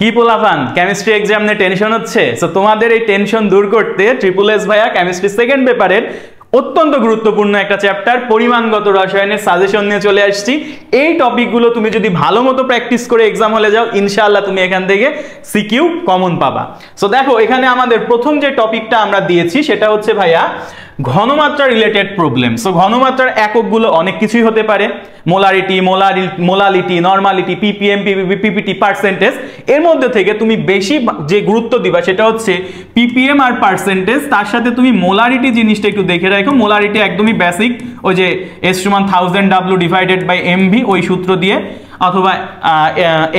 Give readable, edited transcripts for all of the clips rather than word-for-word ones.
কি পোলাপান chemistry exam নিয়ে টেনশন হচ্ছে? সো তোমাদের এই টেনশন দূর করতে ট্রিপল এস ভাইয়া কেমিস্ট্রি সেকেন্ড পেপারের অত্যন্ত গুরুত্বপূর্ণ একটা চ্যাপ্টার পরিমাণগত রসায়নের সাজেশন নিয়ে চলে আসছি। এই টপিকগুলো তুমি যদি ভালো মতো প্র্যাকটিস করে এক্সাম হলে যাও, ইনশাআল্লাহ তুমি এখান থেকে সিকিউ কমন পাবা। সো দেখো, এখানে আমাদের প্রথম যে টপিকটা আমরা দিয়েছি সেটা হচ্ছে ভাইয়া ঘনমাত্রা রিলেটেড প্রবলেম। সো ঘনমাত্রার এককগুলো অনেক কিছুই হতে পারে, molarity, molality, normality, PPM, PPP, PPT, percentage. এর মধ্যে থেকে তুমি বেশি যে গুরুত্ব দিবা সেটা হচ্ছে পিপিএম আর পার্সেন্টেজ। তার সাথে তুমি মোলারিটি জিনিসটা একটু দেখে রাখো। মোলারিটি একদমই বেসিক, ওই যে S = 1000W divided by MV ওই সূত্র দিয়ে, অথবা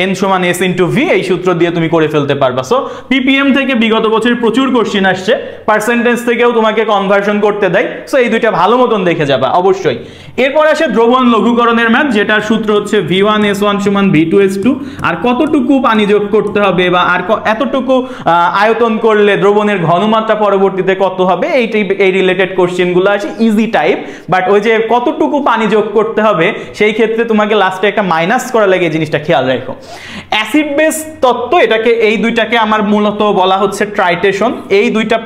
N = S × V এই সূত্র দিয়ে তুমি করে ফেলতে পারবা। সো পিপিএম থেকে বিগত বছর প্রচুর কোশ্চেন আসছে, পার্সেন্টেজ থেকেও তোমাকে কনভার্সন করতে দেয়। সো এই দুইটা ভালো মতন দেখে যাবা অবশ্যই। এরপর আসে দ্রবণ লঘুকরণের ম্যাথ, যেটার সূত্র হচ্ছে V1S1 = V2S2। আর কতটুকু পানি যোগ করতে হবে বা আর এতটুকু আয়তন করলে দ্রবণের ঘনমাত্রা পরবর্তীতে কত হবে, এই রিলেটেড কোশ্চেনগুলো আছে ইজি টাইপ। বাট ওই যে কতটুকু পানি যোগ করতে হবে সেই ক্ষেত্রে তোমাকে লাস্টে একটা মাইনাস করা লাগে, এই জিনিসটা খেয়াল রাখো। অ্যাসিড বেস তত্ত্ব, এটাকে এই দুইটাকে আমার মূলত বলা হচ্ছে ট্রাইটেশন। এই দুইটা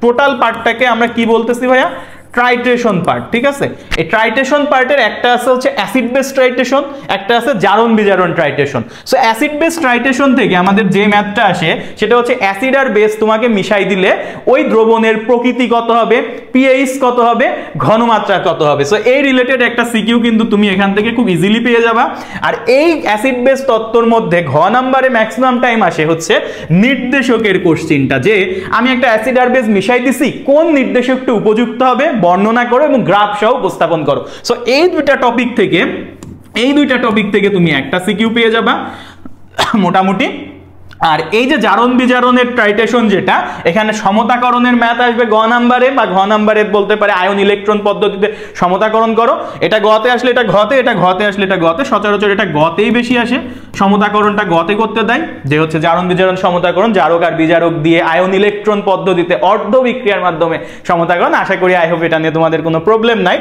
টোটাল পার্টটাকে আমরা কি বলতেছি ভাইয়া? Titration part. ঠিক আছে, এই ট্রাইটেশন পার্টের একটা আছে হচ্ছে অ্যাসিড বেস ট্রাইটেশন, একটা আছে জারণ বিজারণ titration. So acid base titration থেকে আমাদের যে ম্যাথটা আসে সেটা হচ্ছে অ্যাসিড আর বেস তোমাকে মিশাই দিলে ওই দ্রবণের প্রকৃতি কত হবে, পিএইচ কত হবে, ঘনমাত্রা কত হবে। সো এই রিলেটেড একটা সিকিউ কিন্তু তুমি এখান থেকে খুব ইজিলি পেয়ে যাবা। আর এই অ্যাসিড বেস তত্ত্বর মধ্যে ঘ নাম্বারে ম্যাক্সিমাম টাইম আসে হচ্ছে নির্দেশকের কোশ্চেনটা, যে আমি একটা অ্যাসিড আর বেস মিশাই দিছি, কোন নির্দেশকটা উপযুক্ত হবে বর্ণনা করো এবং গ্রাফ সহ উপস্থাপন করো। সো এই দুইটা টপিক থেকে তুমি একটা সিকিউ পেয়ে যাবা মোটামুটি। আর এই যে জারণ বিজারণের ট্রাইটেশন, যেটা এখানে সমতাকরণের ম্যাথ আসবে গ নাম্বারে, বা ঘ নাম্বারে বলতে পারে আয়ন ইলেকট্রন পদ্ধতিতে সমতাকরণ করো। এটা গতে আসলে এটা ঘতে, এটা ঘতে আসলে এটা গতে। সচরাচর এটা গতেই বেশি আসে, সমতাকরণটা গতে করতে দেয়, যে হচ্ছে জারণ বিজারণ সমতাকরণ, জারক আর বিজারক দিয়ে আয়ন ইলেকট্রন পদ্ধতিতে অর্ধ বিক্রিয়ার মাধ্যমে সমতাকরণ। আশা করি আই হোপ এটা নিয়ে তোমাদের কোনো প্রবলেম নাই।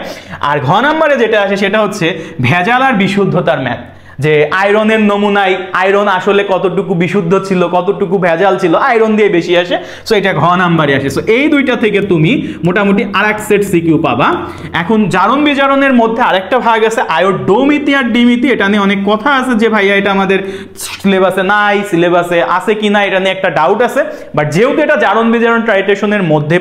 আর ঘ নাম্বারে যেটা আসে সেটা হচ্ছে ভেজাল আর বিশুদ্ধতার ম্যাথ, যে আয়রনের নমুনায় আয়রন আসলে কতটুকু বিশুদ্ধ ছিল, কতটুকু ভেজাল ছিল, আয়রন দিয়ে বেশি আসে। সো এটা ঘ নাম্বারে আসে। সো এই দুইটা থেকে তুমি মোটামুটি আরেক সেট সিকিউ পাবা। এখন জারণ বিজারণের মধ্যে আরেকটা ভাগ আছে আয়োডোমিতি আর ডিমিতি। এটা নিয়ে অনেক কথা আছে যে ভাইয়া এটা আমাদের সিলেবাসে নাই, সিলেবাসে আছে কি না এটা নিয়ে একটা ডাউট আছে। বাট যেহেতু এটা জারণ বিজারণ ট্রাইটেশনের মধ্যে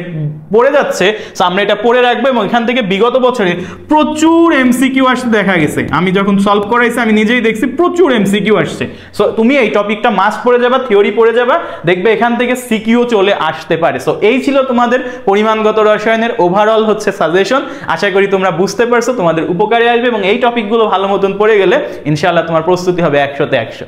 পড়ে যাচ্ছে, সো আমরা এটা পড়ে রাখবো। এবং এখান থেকে বিগত বছরে প্রচুর এমসিকিউ আসতে দেখা গেছে। আমি যখন সলভ করাইছি আমি নিজেই দেখছি প্রচুর এমসিকিউ আসছে। সো তুমি এই টপিকটা মাস্ট পড়ে যাবা, থিওরি পড়ে যাবা, দেখবে এখান থেকে সিকিউ চলে আসতে পারে। সো এই ছিল তোমাদের পরিমাণগত রসায়নের ওভারঅল হচ্ছে সাজেশন। আশা করি তোমরা বুঝতে পারছো, তোমাদের উপকারে আসবে এবং এই টপিকগুলো ভালো মতন পড়ে গেলে ইনশাআল্লাহ তোমার প্রস্তুতি হবে 100-তে 100।